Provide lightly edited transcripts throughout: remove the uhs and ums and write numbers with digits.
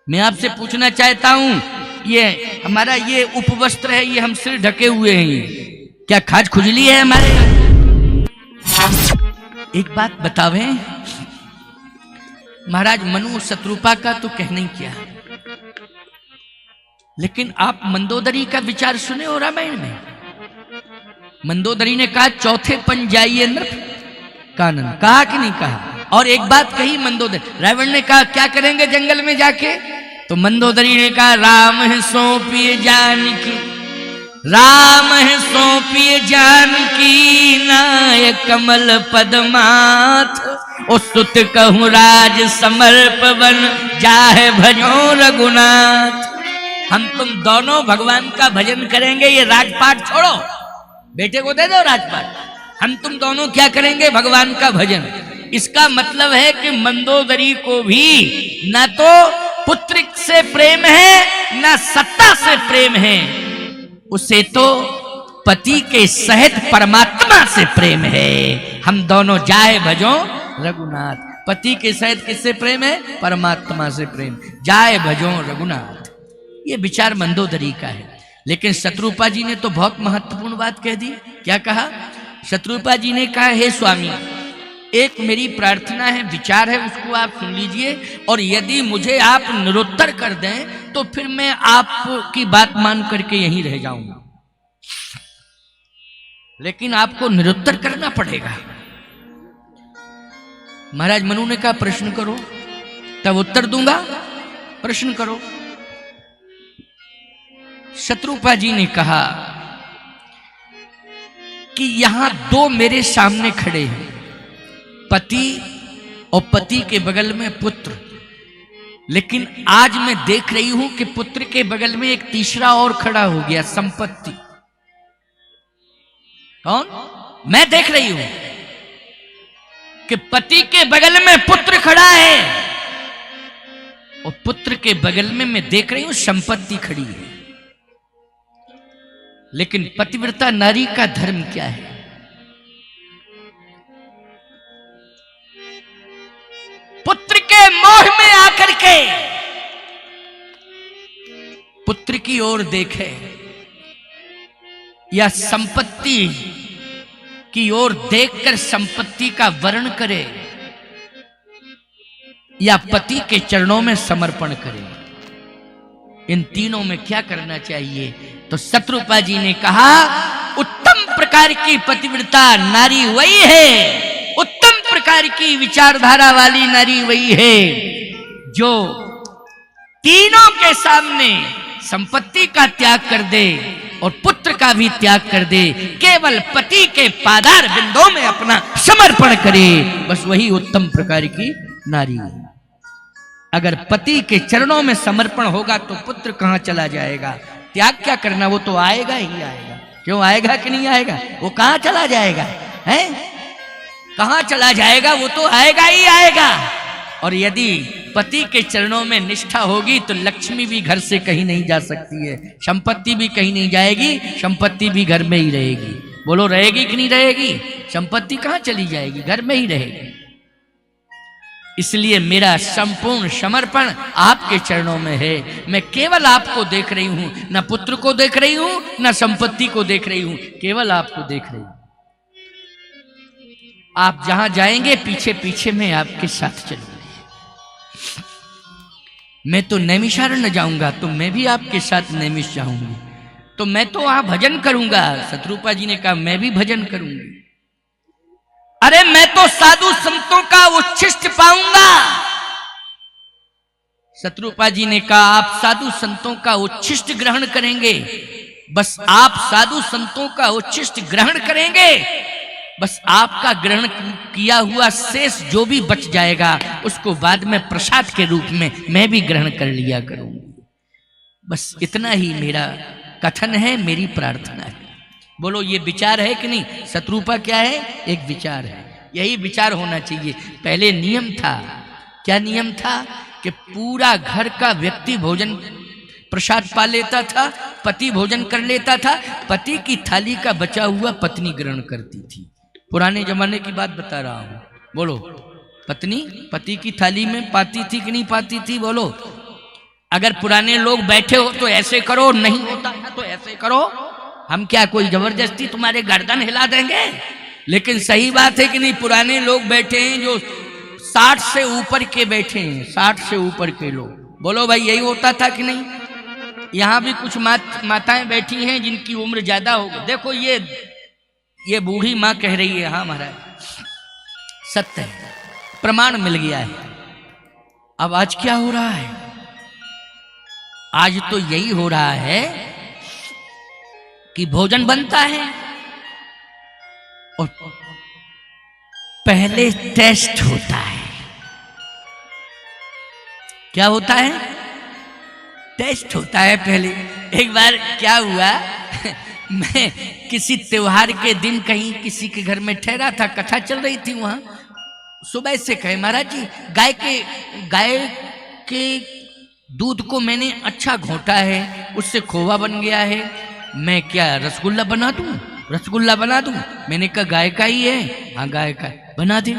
मैं आपसे पूछना चाहता हूं, ये हमारा ये उपवस्त्र है, ये हम सिर ढके हुए हैं, क्या खाज खुजली है हमारे? एक बात बतावे, महाराज मनु शत्रुपा का तो कहना ही क्या, लेकिन आप मंदोदरी का विचार सुने हो रामायण में? मंदोदरी ने कहा चौथे पन जाइए नृप कानन, कहा कि नहीं कहा? और एक बात कही मंदोदरी, रावण ने कहा क्या करेंगे जंगल में जाके? तो मंदोदरी ने कहा राम है सौंपिए जानकी, राम है सौंपिए जानकी, नाय कमल पदमाथ, ओ सुत कहूँ राज समर्प बन, जाहे भजो रघुनाथ। हम तुम दोनों भगवान का भजन करेंगे, ये राजपाट छोड़ो, बेटे को दे दो राजपाट, हम तुम दोनों क्या करेंगे? भगवान का भजन। इसका मतलब है कि मंदोदरी को भी न तो पुत्र से प्रेम है न सत्ता से प्रेम है, उसे तो पति के सहित परमात्मा से प्रेम है। हम दोनों जाए भजो रघुनाथ, पति के सहित किससे प्रेम है? परमात्मा से प्रेम, जाए भजो रघुनाथ। ये विचार मंदोदरी का है। लेकिन शत्रुपा जी ने तो बहुत महत्वपूर्ण बात कह दी। क्या कहा? शत्रुपा जी ने कहा हे स्वामी, एक मेरी प्रार्थना है, विचार है, उसको आप सुन लीजिए, और यदि मुझे आप निरुत्तर कर दें तो फिर मैं आपकी बात मान करके यहीं रह जाऊंगा, लेकिन आपको निरुत्तर करना पड़ेगा। महाराज मनु ने कहा प्रश्न करो, तब उत्तर दूंगा, प्रश्न करो। शत्रुपा जी ने कहा कि यहां दो मेरे सामने खड़े हैं, पति और पति के बगल में पुत्र, लेकिन आज मैं देख रही हूं कि पुत्र के बगल में एक तीसरा और खड़ा हो गया, संपत्ति। कौन? मैं देख रही हूं कि पति के बगल में पुत्र खड़ा है और पुत्र के बगल में मैं देख रही हूं संपत्ति खड़ी है। लेकिन पतिव्रता नारी का धर्म क्या है? पुत्र के मोह में आकर के पुत्र की ओर देखे या संपत्ति की ओर देखकर संपत्ति का वर्ण करे या पति के चरणों में समर्पण करे, इन तीनों में क्या करना चाहिए? तो शत्रुपा जी ने कहा उत्तम प्रकार की पतिव्रता नारी वही है, उत्तम प्रकार की विचारधारा वाली नारी वही है जो तीनों के सामने संपत्ति का त्याग कर दे और पुत्र का भी त्याग कर दे, केवल पति के पादार बिंदों में अपना समर्पण करे, बस वही उत्तम प्रकार की नारी है। अगर पति के चरणों में समर्पण होगा तो पुत्र कहां चला जाएगा? त्याग क्या करना, वो तो आएगा ही आएगा। क्यों आएगा कि नहीं आएगा? वो कहां चला जाएगा? हैं? कहां चला जाएगा? वो तो आएगा ही आएगा। और यदि पति के चरणों में निष्ठा होगी तो लक्ष्मी भी घर से कहीं नहीं जा सकती है, संपत्ति भी कहीं नहीं जाएगी, संपत्ति भी घर में ही रहेगी। बोलो रहेगी कि नहीं रहेगी? संपत्ति कहां चली जाएगी? घर में ही रहेगी। इसलिए मेरा संपूर्ण समर्पण आपके चरणों में है। मैं केवल आपको देख रही हूं, न पुत्र को देख रही हूं, न संपत्ति को देख रही हूं, केवल आपको देख रही हूं। आप जहां जाएंगे पीछे पीछे मैं आपके साथ चलूंगी। मैं तो नैमिषारण्य जाऊंगा तो मैं भी आपके साथ नैमिष जाऊंगी, तो मैं तो वहां भजन करूंगा। शत्रुपा जी ने कहा मैं भी भजन करूंगी। अरे मैं तो साधु संतों का उच्छिष्ट पाऊंगा। शत्रुपा जी ने कहा आप साधु संतों का उच्छिष्ट ग्रहण करेंगे, बस आप साधु संतों का उच्छिष्ट ग्रहण करेंगे, बस आपका ग्रहण किया हुआ शेष जो भी बच जाएगा उसको बाद में प्रसाद के रूप में मैं भी ग्रहण कर लिया करूंगी। बस इतना ही मेरा कथन है, मेरी प्रार्थना है। बोलो ये विचार है कि नहीं? शत्रुपा क्या है? एक विचार है। यही विचार होना चाहिए। पहले नियम था, क्या नियम था? कि पूरा घर का व्यक्ति भोजन प्रसाद पा लेता था, पति भोजन कर लेता था, पति की थाली का बचा हुआ पत्नी ग्रहण करती थी। पुराने जमाने की बात बता रहा हूं। बोलो पत्नी पति की थाली में पाती थी कि नहीं पाती थी? बोलो। अगर पुराने लोग बैठे हो तो ऐसे करो, नहीं होता है तो ऐसे करो। हम क्या कोई जबरदस्ती तुम्हारे गर्दन हिला देंगे? लेकिन सही बात है कि नहीं, पुराने लोग बैठे हैं जो 60 से ऊपर के बैठे हैं, 60 से ऊपर के लोग। बोलो भाई यही होता था कि नहीं? यहां भी कुछ माताएं बैठी हैं जिनकी उम्र ज्यादा हो गई। देखो ये बूढ़ी माँ कह रही है, हाँ महाराज सत्य है, प्रमाण मिल गया है। अब आज क्या हो रहा है? आज तो यही हो रहा है कि भोजन बनता है और पहले टेस्ट होता है। क्या होता है? टेस्ट होता है पहले। एक बार क्या हुआ मैं किसी त्योहार के दिन कहीं किसी के घर में ठहरा था, कथा चल रही थी वहां। सुबह से कहे महाराज जी गाय के दूध को मैंने अच्छा घोटा है, उससे खोवा बन गया है, मैं क्या रसगुल्ला बना दूं? मैंने कहा गाय का ही है। हाँ गाय का बना दे।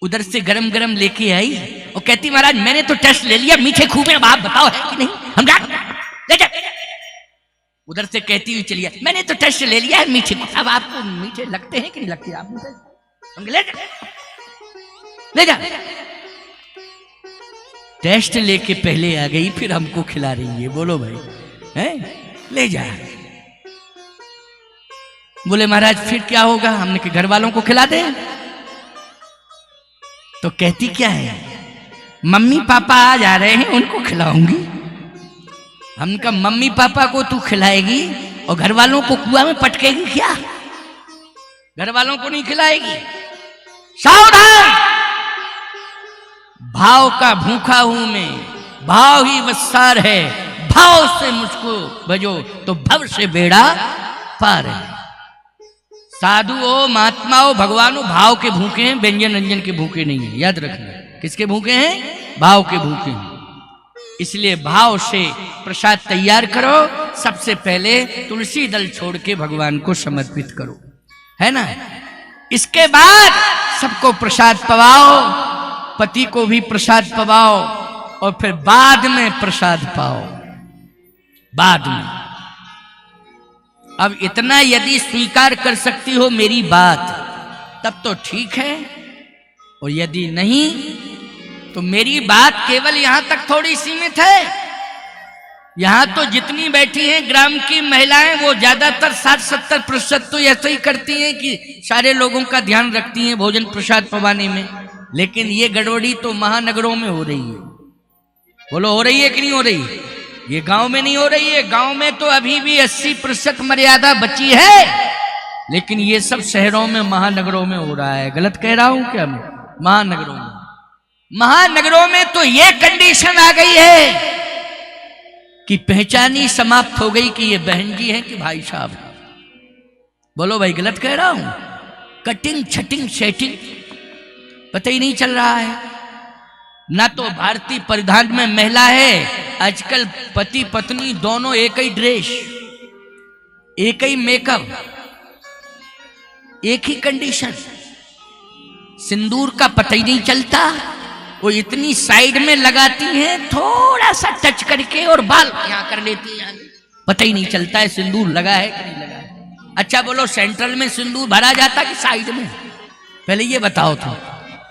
उधर से गरम गरम लेके आई और कहती महाराज मैंने तो टेस्ट ले लिया, मीठे खूब है, अब आप बताओ है कि नहीं? हम ले जा। उधर से कहती हुई चलिए मैंने तो टेस्ट ले लिया है मीठे, अब आपको मीठे लगते हैं कि नहीं लगते? आप ले जा। टेस्ट लेके पहले आ गई, फिर हमको खिला रही है। बोलो भाई हैं? ले जा। बोले महाराज फिर क्या होगा? हमने के घर वालों को खिला दे। तो कहती क्या है, मम्मी पापा आ जा रहे हैं उनको खिलाऊंगी। हम कहा मम्मी पापा को तू खिलाएगी और घर वालों को कुआं में पटकेगी क्या? घर वालों को नहीं खिलाएगी। सावधान, भाव का भूखा हूं मैं, भाव ही वसार है, भाव से मुझको भजो तो भव से बेड़ा पार है। साधु हो, महात्मा हो, भगवान हो, भाव के भूखे हैं, व्यंजन रंजन के भूखे नहीं है। याद रखना, किसके भूखे हैं? भाव के भूखे हैं। इसलिए भाव से प्रसाद तैयार करो। सबसे पहले तुलसी दल छोड़ के भगवान को समर्पित करो, है ना? इसके बाद सबको प्रसाद पवाओ, पति को भी प्रसाद पवाओ और फिर बाद में प्रसाद पाओ। बाद में अब इतना यदि स्वीकार कर सकती हो मेरी बात तब तो ठीक है, और यदि नहीं तो मेरी बात केवल यहां तक थोड़ी सीमित है। यहां तो जितनी बैठी हैं ग्राम की महिलाएं वो ज्यादातर 60-70% तो ऐसा ही करती हैं कि सारे लोगों का ध्यान रखती हैं भोजन प्रसाद पवाने में। लेकिन ये गड़बड़ी तो महानगरों में हो रही है। बोलो हो रही है कि नहीं हो रही? ये गांव में नहीं हो रही है। गांव में तो अभी भी 80% मर्यादा बची है, लेकिन ये सब शहरों में महानगरों में हो रहा है। गलत कह रहा हूं क्या मैं? महानगरों में तो ये कंडीशन आ गई है कि पहचान ही समाप्त हो गई कि ये बहन जी है कि भाई साहब। बोलो भाई गलत कह रहा हूं? कटिंग छटिंग सेटिंग पता ही नहीं चल रहा है। ना तो भारतीय परिधान में महिला है, आजकल पति पत्नी दोनों एक ही ड्रेस, एक ही मेकअप, एक ही कंडीशन। सिंदूर का पता ही नहीं चलता, वो इतनी साइड में लगाती हैं थोड़ा सा टच करके और बाल यहां कर लेती हैं, पता ही नहीं चलता है सिंदूर लगा है कि नहीं लगा है। अच्छा बोलो सेंट्रल में सिंदूर भरा जाता कि साइड में? पहले ये बताओ तो।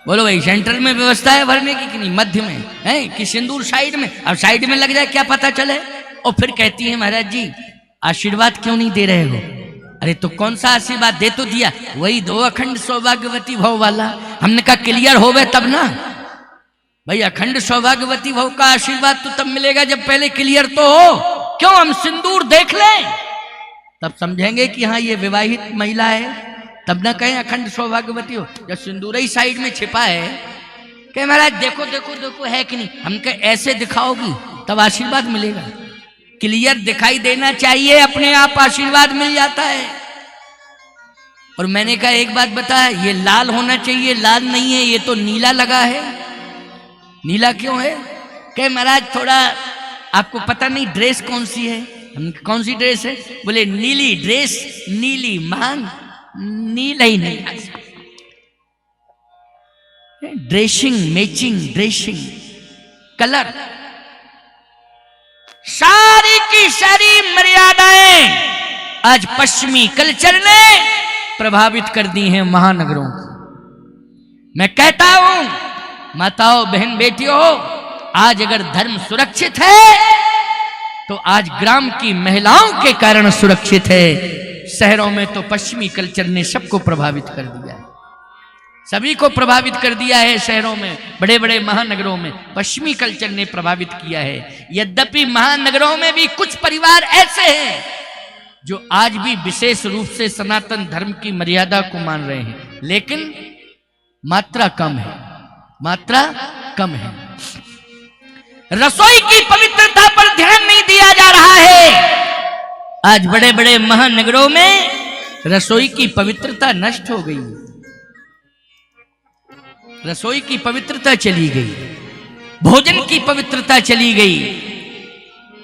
बोलो भाई सेंट्रल में व्यवस्था है भरने की कि नहीं? मध्य में है कि सिंदूर साइड में? अब साइड में लग जाए क्या पता चले? और फिर कहती है महाराज जी आशीर्वाद क्यों नहीं दे रहे हो? अरे तो कौन सा आशीर्वाद? दे तो दिया, वही 2 अखंड सौभाग्यवती भव वाला। हमने कहा क्लियर होवे तब ना भाई। अखंड सौभाग्यवती भव का आशीर्वाद तो तब मिलेगा जब पहले क्लियर तो हो। क्यों? हम सिंदूर देख लें तब समझेंगे कि हाँ ये विवाहित महिला है, तब ना कहें अखंड सौभाग्यवती हो। जब सिंदूर ही साइड में छिपा है, कहे महाराज देखो देखो देखो है कि नहीं? हम कहे ऐसे दिखाओगी तब आशीर्वाद मिलेगा। क्लियर दिखाई देना चाहिए, अपने आप आशीर्वाद मिल जाता है। और मैंने कहा एक बात बता, ये लाल होना चाहिए, लाल नहीं है, ये तो नीला लगा है। नीला क्यों है? कहे महाराज थोड़ा आपको पता नहीं ड्रेस कौन सी है। हम कौन सी ड्रेस है? बोले नीली ड्रेस, नीली मांग, नीला ही नहीं। ड्रेसिंग मैचिंग ड्रेसिंग कलर सारी की सारी मर्यादाएं आज पश्चिमी कल्चर ने प्रभावित कर दी हैं महानगरों को। मैं कहता हूं माताओं, बहन, बेटियों, आज अगर धर्म सुरक्षित है तो आज ग्राम की महिलाओं के कारण सुरक्षित है। शहरों में तो पश्चिमी कल्चर ने सबको प्रभावित कर दिया है, सभी को प्रभावित कर दिया है। शहरों में, बड़े बड़े महानगरों में पश्चिमी कल्चर ने प्रभावित किया है। यद्यपि महानगरों में भी कुछ परिवार ऐसे हैं जो आज भी विशेष रूप से सनातन धर्म की मर्यादा को मान रहे हैं, लेकिन मात्रा कम है, मात्रा कम है। रसोई की पवित्रता पर ध्यान नहीं दिया जा रहा है। आज बड़े बड़े महानगरों में रसोई की पवित्रता नष्ट हो गई, रसोई की पवित्रता चली गई, भोजन की पवित्रता चली गई।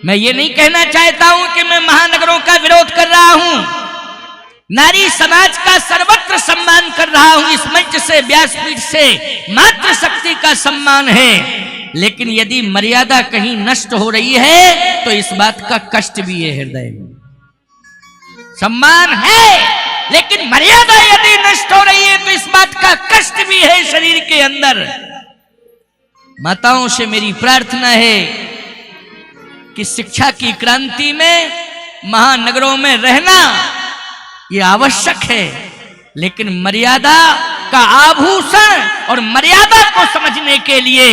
मैं ये नहीं कहना चाहता हूं कि मैं महानगरों का विरोध कर रहा हूं, नारी समाज का सर्वत्र सम्मान कर रहा हूं। इस मंच से, व्यासपीठ से मातृशक्ति का सम्मान है, लेकिन यदि मर्यादा कहीं नष्ट हो रही है तो इस बात का कष्ट भी है हृदय में। सम्मान है लेकिन मर्यादा यदि नष्ट हो रही है तो इस बात का कष्ट भी है शरीर के अंदर। माताओं से मेरी प्रार्थना है कि शिक्षा की क्रांति में महानगरों में रहना यह आवश्यक है, लेकिन मर्यादा का आभूषण और मर्यादा को समझने के लिए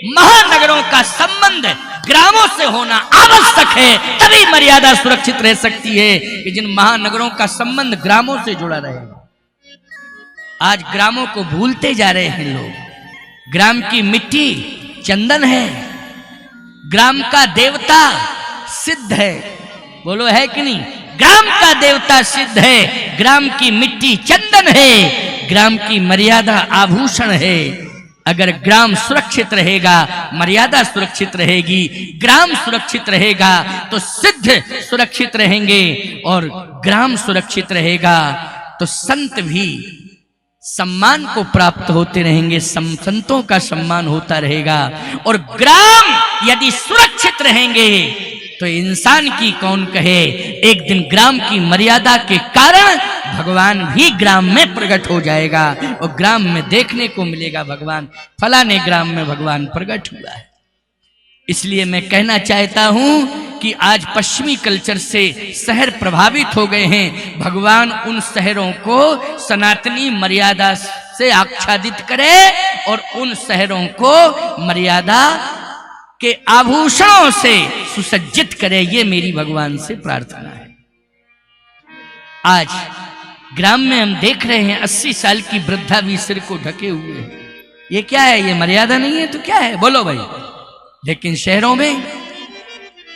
महानगरों का संबंध ग्रामों से होना आवश्यक है, तभी मर्यादा सुरक्षित रह सकती है कि जिन महानगरों का संबंध ग्रामों से जुड़ा रहेगा। आज ग्रामों को भूलते जा रहे हैं लोग। ग्राम की मिट्टी चंदन है, ग्राम का देवता सिद्ध है, बोलो है कि नहीं? ग्राम का देवता सिद्ध है, ग्राम की मिट्टी चंदन है, ग्राम की मर्यादा आभूषण है। अगर ग्राम सुरक्षित रहेगा, मर्यादा सुरक्षित रहेगी, ग्राम सुरक्षित रहेगा तो सिद्ध सुरक्षित रहेंगे, और ग्राम सुरक्षित रहेगा तो संत भी सम्मान को प्राप्त होते रहेंगे, संतों का सम्मान होता रहेगा। और ग्राम यदि सुरक्षित रहेंगे तो इंसान की कौन कहे, एक दिन ग्राम की मर्यादा के कारण भगवान भी ग्राम में प्रकट हो जाएगा और ग्राम में देखने को मिलेगा भगवान, फलाने ग्राम में भगवान प्रकट हुआ है। इसलिए मैं कहना चाहता हूं कि आज पश्चिमी कल्चर से शहर प्रभावित हो गए हैं। भगवान उन शहरों को सनातनी मर्यादा से आच्छादित करे और उन शहरों को मर्यादा के आभूषणों से सुसज्जित करे, ये मेरी भगवान से प्रार्थना है। आज ग्राम में हम देख रहे हैं 80 साल की वृद्धा भी सिर को ढके हुए है। ये क्या है? ये मर्यादा नहीं है तो क्या है? बोलो भाई। लेकिन शहरों में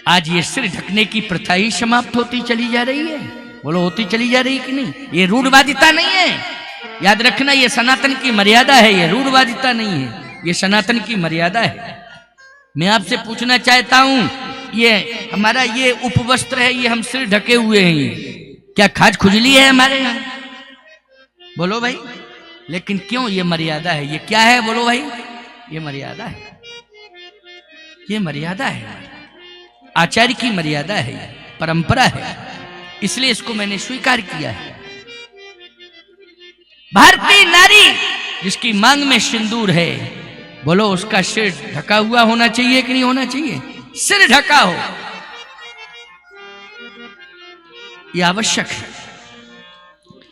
आज ये सिर ढकने की प्रथा ही समाप्त होती चली जा रही है। बोलो, होती चली जा रही कि नहीं? ये रूढ़वादिता नहीं है, याद रखना, ये सनातन की मर्यादा है, ये रूढ़वादिता नहीं है, ये सनातन की मर्यादा है। मैं आपसे पूछना चाहता हूं, ये हमारा ये उपवस्त्र है, ये हम सिर ढके हुए हैं, ये क्या खाज खुजली है हमारे यहाँ? बोलो भाई। लेकिन क्यों? ये मर्यादा है। ये क्या है? बोलो भाई। ये मर्यादा है, ये मर्यादा है, आचार्य की मर्यादा है, परंपरा है, इसलिए इसको मैंने स्वीकार किया है। भारतीय नारी जिसकी मांग में सिंदूर है, बोलो उसका सिर ढका हुआ होना चाहिए कि नहीं होना चाहिए? सिर ढका हो, यह आवश्यक है।